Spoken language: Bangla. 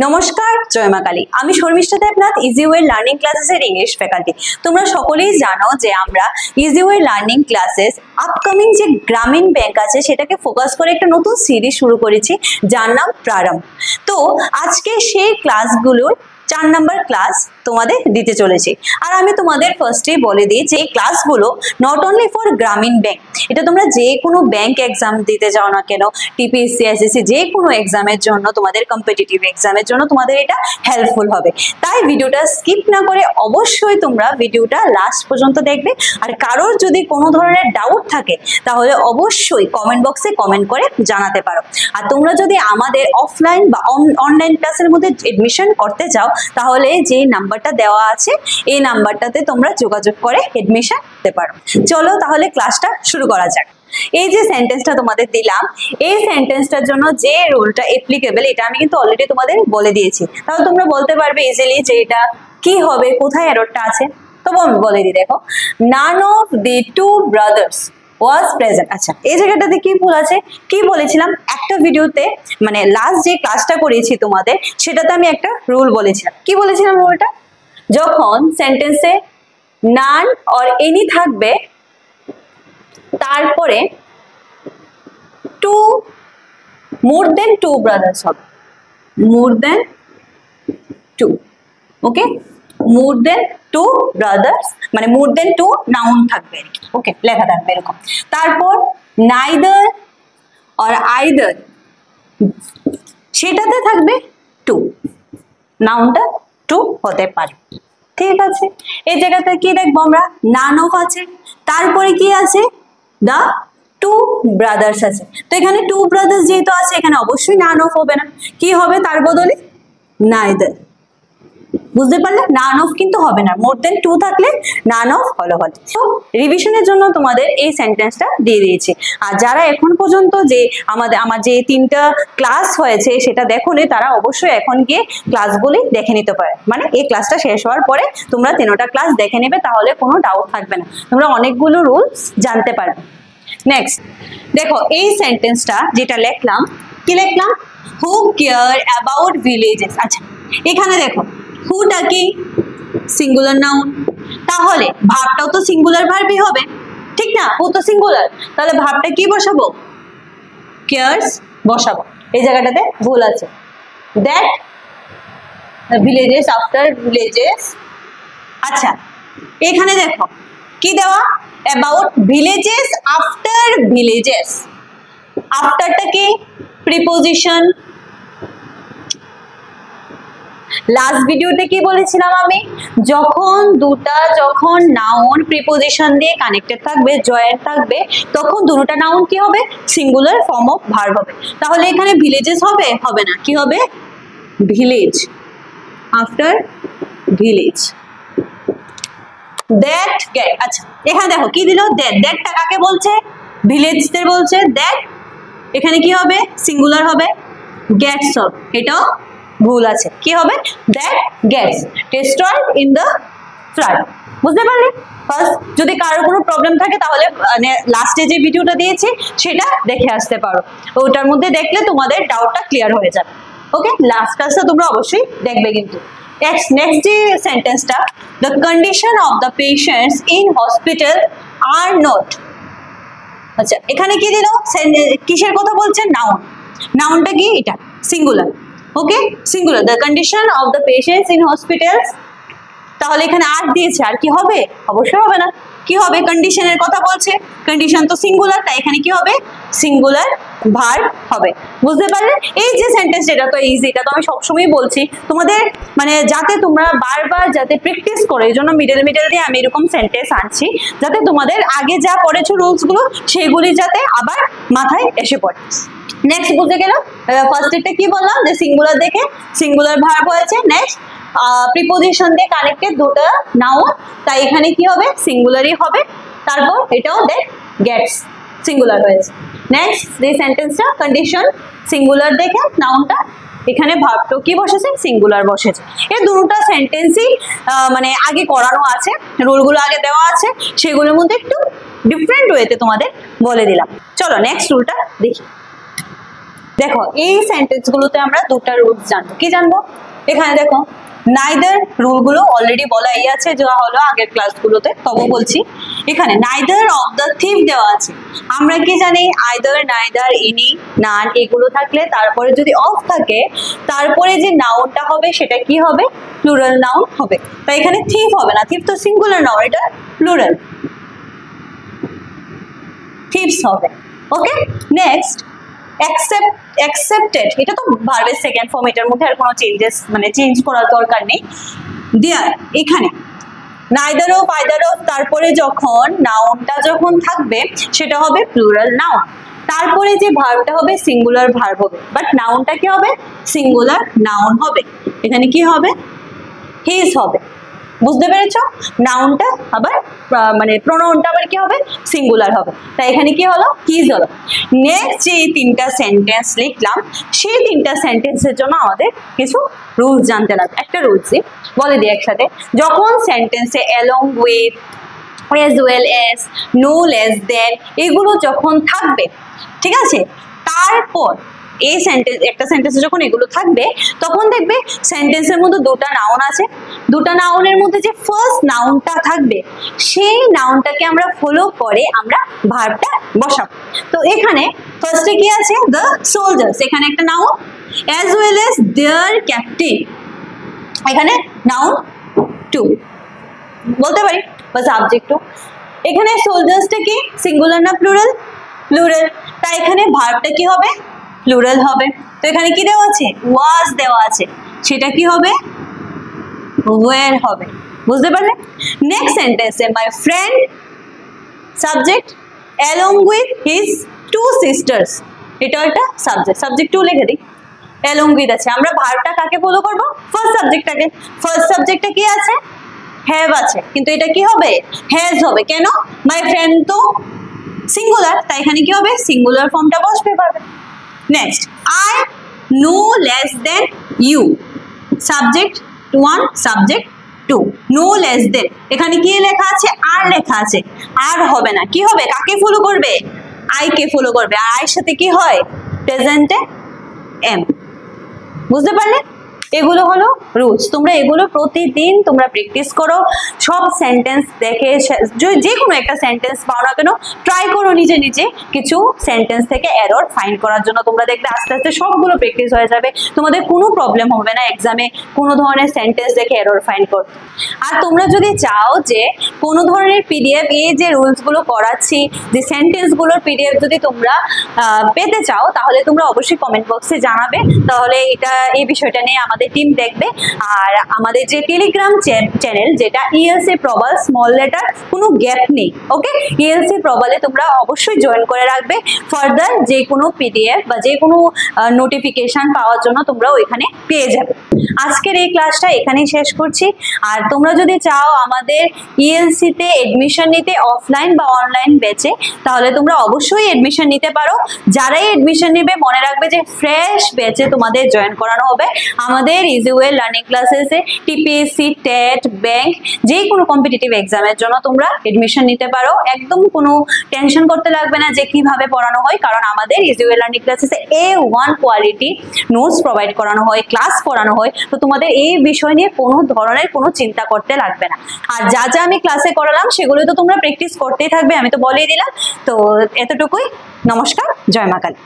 নমস্কার, জয় মা কালী। আমি Sharmishtha Debnath, easy way learning ক্লাসেসের ইংলিশ ফ্যাকাল্টি। তোমরা সকলেই জানো যে আমরা easy way learning classes upcoming যে গ্রামীণ ব্যাংক আছে সেটাকে ফোকাস করে একটা নতুন সিরিজ শুরু করেছি, যার নাম প্রারম্ভ। তো আজকে সেই ক্লাসগুলোর 4 নাম্বার ক্লাস তোমাদের দিতে চলেছি। আর আমি তোমাদের ফার্স্টেই বলে দিই যে এই ক্লাসগুলো নট অনলি ফর গ্রামীণ ব্যাংক, এটা তোমরা যে কোনো ব্যাংক এক্সাম দিতে যাও না কেন, টিপিএসসি, এসএসসি, যে কোনো এক্সামের জন্য, তোমাদের কম্পিটিটিভ এক্সামের জন্য তোমাদের এটা হেল্পফুল হবে। তাই ভিডিওটা স্কিপ না করে অবশ্যই তোমরা ভিডিওটা লাস্ট পর্যন্ত দেখবে। আর কারোর যদি কোনো ধরনের ডাউট থাকে তাহলে অবশ্যই কমেন্ট বক্সে কমেন্ট করে জানাতে পারো। আর তোমরা যদি আমাদের অফলাইন বা অনলাইন ক্লাসের মধ্যে এডমিশন করতে চাও তাহলে যে নাম্বারটা দেওয়া আছে এই নাম্বারটাতে তোমরা যোগাযোগ করে এডমিশন নিতে পারো। চলো তাহলে ক্লাসটা শুরু করা যাক। এই যে সেন্টেন্সটা তোমাদের দিলাম, এই সেন্টেন্সটার জন্য যে রুলটা অ্যাপ্লিকেবল এটা আমি কিন্তু অলরেডি তোমাদের বলে দিয়েছি। তাহলে তোমরা বলতে পারবে ইজিলি যে এটা কি হবে, কোথায় এররটা আছে। তো আমি বলে দিই, দেখো, none of the two brothers was present। আচ্ছা, এই জায়গাটাতে কি ভুল আছে, কি বলেছিলাম একটা ভিডিওতে, মানে লাস্ট যে ক্লাসটা করেছি তোমাদের সেটাতে আমি একটা রুল বলেছিলাম। কি বলেছিলাম রুলটা? যখন সেন্টেন্সে নান অর এনি থাকবে তারপরে টু মোর দেন টু ব্রাদার্স হবে, মোর দেন টু। ওকে, মোর দেন টু ব্রাদার্স মানে মোর দেন টু নাউন থাকবে আর কি। ওকে, লেখা থাকবে এরকম। তারপর নাইদার অর আইদার সেটাতে থাকবে টু, নাউনটা টু হতে পারে। ঠিক আছে, এই জায়গাতে কি দেখবো আমরা, নান অফ আছে, তারপরে কি আছে, দা টু ব্রাদার্স আছে। তো এখানে টু ব্রাদার্স যেহেতু আছে এখানে অবশ্যই নান অফ হবে না, কি হবে তার বদলে নাইদার। বুঝতে পারলে, নান অফ কিন্তু হবে না, মোর দেন টু থাকলে নান অফ হলো হবে। তো রিভিশনের জন্য তোমাদের এই সেন্টেন্সটা দিয়ে দিয়েছি। আর যারা এখন পর্যন্ত যে আমার যে 3টা ক্লাস হয়েছে সেটা দেখোনি তারা অবশ্যই এখন গিয়ে ক্লাসগুলি দেখে নিতে পারে। মানে এই ক্লাসটা শেষ হওয়ার পরে তোমরা 3টা ক্লাস দেখে নেবে, তাহলে কোনো ডাউট থাকবে না, তোমরা অনেকগুলো রুলস জানতে পারবে। নেক্সট দেখো, এই সেন্টেন্সটা যেটা লিখলাম, কি লিখলাম, হু কেয়ার অ্যাবাউট ভিলেজেস। আচ্ছা, এখানে দেখো হুটা কি সিঙ্গুলার নাউন, তাহলে ভাবটাও তো সিঙ্গুলার ভার্বই হবে, ঠিক না? হু তো সিঙ্গুলার, তাহলে ভাবটা কি বসাবো, কেয়ারস বসাবো। এই জায়গাটাতে ভুল আছে, দ্যাট ভিলেজেস আফটার ভিলেজেস। আচ্ছা, এখানে দেখো কি দেওয়া, অ্যাবাউট ভিলেজেস আফটার ভিলেজেস। আফটারটা কি প্রিপোজিশন। লাস্ট ভিডিওতে কি বলেছিলাম আমি, যখন নাউন প্রিপোজিশন দিয়ে কানেক্টেড থাকবে, জয়েন্ট থাকবে, তখন দুটোটা নাউন কি হবে, সিঙ্গুলার ফর্ম অফ ভার্ব হবে। তাহলে এখানে ভিলেজেস হবে, হবে না, কি হবে, village after village. That gate. আচ্ছা, এখানে দেখো কি দিল, দ্যাট। দ্যাটটা কাকে বলছে, ভিলেজদের বলছে। দ্যাট এখানে কি হবে, সিঙ্গুলার হবে, গেটস হবে, এটাও ভুল আছে, কি হবে, that gates destroyed in the flood। বুঝতে পারলে? ফার্স্ট যদি কারোর কোনো প্রবলেম থাকে তাহলে লাস্টে যে ভিডিওটা দিয়েছি সেটা দেখে আসতে পারো, ওটার মধ্যে দেখলে তোমাদের ডাউটটা ক্লিয়ার হয়ে যাবে। ওকে, লাস্ট ক্লাসটা তোমরা অবশ্যই দেখবে কিন্তু। নেক্সট যে সেন্টেন্সটা, the condition of the patients in hospital are not. আচ্ছা, এখানে কি দিল, কিসের কথা বলছে, নাউন। নাউনটা কি, এটা singular. Okay, singular, the condition of the patients in hospitals. তাহলে এখানে আর দিয়েছে, আর কি হবে, অবশ্যই হবে না, কি হবে, কন্ডিশনের কথা বলছে, কন্ডিশন তো সিঙ্গুলার, তাই এখানে কি হবে, সিঙ্গুলার ভার্ব হবে। বুঝতে পারলে? এই যে সেন্টেন্স, এটা তো ইজি, এটা তো আমি সবসময় বলছি তোমাদের, মানে যাতে তোমরা বারবার যাতে প্র্যাকটিস করো, এই জন্য মিডল দিয়ে আমি এরকম সেন্টেন্স আনছি, যাতে তোমাদের আগে যা পড়েছো রুলসগুলো সেগুলি যাতে আবার মাথায় এসে পড়ে। নেক্সট বুঝতে গেল, ফার্স্ট এটা কি বললাম যে সিঙ্গুলার দেখে সিঙ্গুলার ভার্ব হয়েছে। নেক্সট প্রিপোজিশন দিয়ে কানেক্টেড দুটো নাউন, তাই এখানে কি হবে, সিঙ্গুলারই হবে। তারপর এটাও দেখ গেটস সিঙ্গুলার হয়েছে। নেক্সট যে সেন্টেন্সটা, কন্ডিশন সিঙ্গুলার দেখে নাউনটা, এখানে ভার্বটা কি বসেছে, সিঙ্গুলার বসেছে। এই দুটোটা সেন্টেন্সই মানে আগে করানো আছে, রুলগুলো আগে দেওয়া আছে, সেগুলোর মধ্যে একটু ডিফারেন্ট ওয়েতে তোমাদের বলে দিলাম। চলো নেক্সট রুলটা দেখি। দেখো এই সেন্টেন্স গুলোতে আমরা দুটো রুলস জানবো। কি জানবো? এখানে দেখো নাইদার রুলগুলো অলরেডি বলাই আছে, যা হলো আগের ক্লাসগুলোতে, তবু বলছি। এখানে নাইদার অফ দ্য থিফ দেওয়া আছে। আমরা কি জানি? আইদার, নাইদার, এনি, নান এগুলো থাকলে তারপরে যদি অফ থাকে তারপরে যে নাউনটা হবে সেটা কি হবে? প্লুরাল নাউন হবে। তাই এখানে থিফ হবে না, থিফ তো সিঙ্গুলার নাউন, এটা প্লুরাল, থিফস হবে। ওকে, নেক্সট accepted, এটা তো ভার্বের সেকেন্ড ফর্ম, এটার মধ্যে আর কোনো চেঞ্জ করার দরকার নেই। দেয়ার, এখানে নাইদার অফ, আইদার অফ, তারপরে যখন নাউনটা যখন থাকবে সেটা হবে প্লুরাল নাউন, তারপরে যে ভার্বটা হবে সিঙ্গুলার ভার্ব হবে, বাট নাউনটা কি হবে? সিঙ্গুলার নাউন হবে। এখানে কি হবে? হিজ হবে। বুঝতে পেরেছো? নাউনটা আবার মানে প্রোনাউনটা আবার কি হবে? সিঙ্গুলার হবে। তাই এখানে কি হলো? হিজ হলো। নেক্সট যে তিনটা সেন্টেন্স লিখলাম সেই তিনটা সেন্টেন্সের জন্য আমাদের কিছু রুলস জানতে লাগবে। একটা রুলসই বলে দিই একসাথে। যখন সেন্টেন্সে along with, as well as, no less than এগুলো যখন থাকবে, ঠিক আছে, তারপর এই সেন্টেন্স, একটা সেন্টেন্সে যখন এগুলো থাকবে তখন দেখবে সেন্টেন্সের মধ্যে দুটো নাউন আছে, দুটো নাউনের মধ্যে যে ফার্স্ট নাউনটা থাকবে সেই নাউনটাকে আমরা ফলো করে আমরা ভার্বটা বসাবো। তো এখানে ফার্স্টে কি আছে? দ্য সোলজার্স, এখানে একটা noun, as well as their captain, এখানে নাউন টু বলতে পারি, বা সাবজেক্ট টু। এখানে সোলজার্সটা কি সিঙ্গুলার না প্লুরাল? প্লুরাল, তাই এখানে ভার্বটা কি হবে? প্লুরাল হবে। তো এখানে কি দেওয়া আছে? ওয়াজ দেওয়া আছে, সেটা কি হবে? ওয়্যার হবে। বুঝতে পারলে? নেক্সট সেন্টেন্সে my friend, subject, along with his two sisters, এটা একটা সাবজেক্ট, সাবজেক্ট টু লিখে দিই। অ্যালং উইথ আছে, আমরা ভার্বটা কাকে ফলো করব? ফার্স্ট সাবজেক্টটাকে। ফার্স্ট সাবজেক্টে কি আছে? হ্যাভ আছে, কিন্তু এটা কি হবে? হ্যাজ হবে। কেন? মাই ফ্রেন্ড তো সিঙ্গুলার, তাই এখানে কি হবে? সিঙ্গুলার ফর্মটা বসবে পারবে। Next, I no less than you, subject one, subject two, no less than, এখানে কি লেখা আছে? আর লেখা আছে, আর হবে না, কি হবে? কাকে ফলো করবে? আই কে ফলো করবে। আর আয়ের সাথে কি হয়? প্রেজেন্টে এম। বুঝতে পারলে? এগুলো হলো রুলস। তোমরা এগুলো প্রতিদিন তোমরা প্র্যাকটিস করো। সব সেন্টেন্স দেখে যে কোনো একটা সেন্টেন্স পাও না কেন ট্রাই করো নিজে নিজে কিছু সেন্টেন্স থেকে এরর ফাইন্ড করার জন্য। তোমরা দেখবে আস্তে আস্তে সবগুলো প্র্যাকটিস হয়ে যাবে, তোমাদের কোনো প্রবলেম হবে না এক্সামে কোনো ধরনের সেন্টেন্স দেখে এরর ফাইন্ড করতে। আর তোমরা যদি চাও যে কোনো ধরনের পিডিএফ, এই যে রুলসগুলো করাচ্ছি, যে সেন্টেন্সগুলোর পিডিএফ যদি তোমরা পেতে চাও তাহলে তোমরা অবশ্যই কমেন্ট বক্সে জানাবে, তাহলে এই বিষয়টা নিয়ে আমাদের টিম দেখবে। আর আমাদের যে টেলিগ্রাম চ্যানেল, যেটা ইএলসি প্রবাল স্মল লেটার, কোনো গ্যাপ নেই, ওকে, ইএলসি প্রবালে তোমরা অবশ্যই জয়েন করে রাখবে। ফার্দার যে কোনো পিডিএফ বা যে কোনো নোটিফিকেশন পাওয়ার জন্য তোমরা ওইখানে পেয়ে যাবে। আজকের এই ক্লাসটা এখানেই শেষ করছি। আর তোমরা যদি চাও আমাদের ইএলসিতে এডমিশন নিতে অফলাইন বা অনলাইন ব্যাচে, তাহলে তোমরা অবশ্যই এডমিশন নিতে পারো। যারাই এডমিশন নেবে মনে রাখবে যে ফ্রেশ ব্যাচে তোমাদের জয়েন করানো হবে। আমাদের easy way learning ক্লাসেসে TPSC, TET, bank যে কোনো কম্পিটিটিভ এক্সামের জন্য তোমরা এডমিশন নিতে পারো। একদম কোনো টেনশন করতে লাগবে না যে কিভাবে পড়ানো হয়, কারণ আমাদের ইজিওয়ে লার্নিং ক্লাসেসে A1 কোয়ালিটি নোটস প্রোভাইড করানো হয়, ক্লাস করানো হয়। তো তোমাদের এই বিষয় নিয়ে কোনো ধরনের কোনো চিন্তা করতে লাগবে না। আর যা যা আমি ক্লাসে করালাম সেগুলো তো তোমরা প্র্যাকটিস করতেই থাকবে, আমি তো বলেই দিলাম। তো এতটুকুই। নমস্কার, জয় মা কালী।